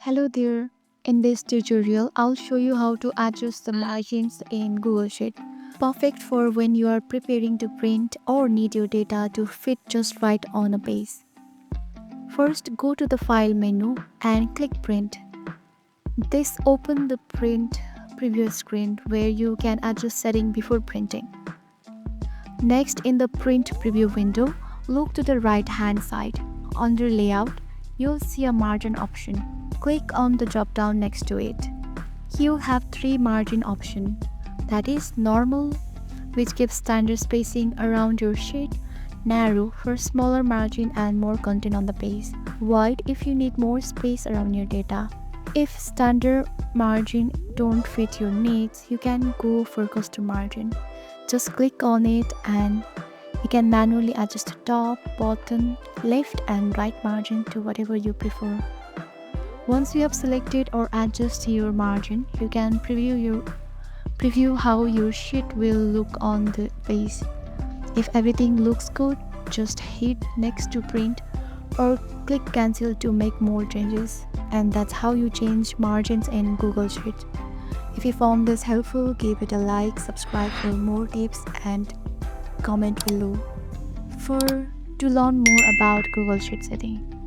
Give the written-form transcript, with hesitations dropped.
Hello there. In this tutorial, I'll show you how to adjust the margins in Google Sheet. Perfect for when you are preparing to print or need your data to fit just right on a page. First, go to the File menu and click Print. This opens the Print Preview screen where you can adjust settings before printing. Next, in the Print Preview window, look to the right-hand side. Under Layout, you'll see a margin option. Click on the drop-down next to it. You'll have three margin options. That is normal, which gives standard spacing around your sheet, narrow for smaller margin and more content on the page, wide if you need more space around your data. If standard margin don't fit your needs, you can go for custom margin. Just click on it and you can manually adjust the top, bottom, left and right margin to whatever you prefer. Once you have selected or adjusted your margin, you can preview how your sheet will look on the page. If everything looks good, just hit next to print or click cancel to make more changes. And that's how you change margins in Google Sheet. If you found this helpful, give it a like, subscribe for more tips and comment below to learn more about Google Sheet setting.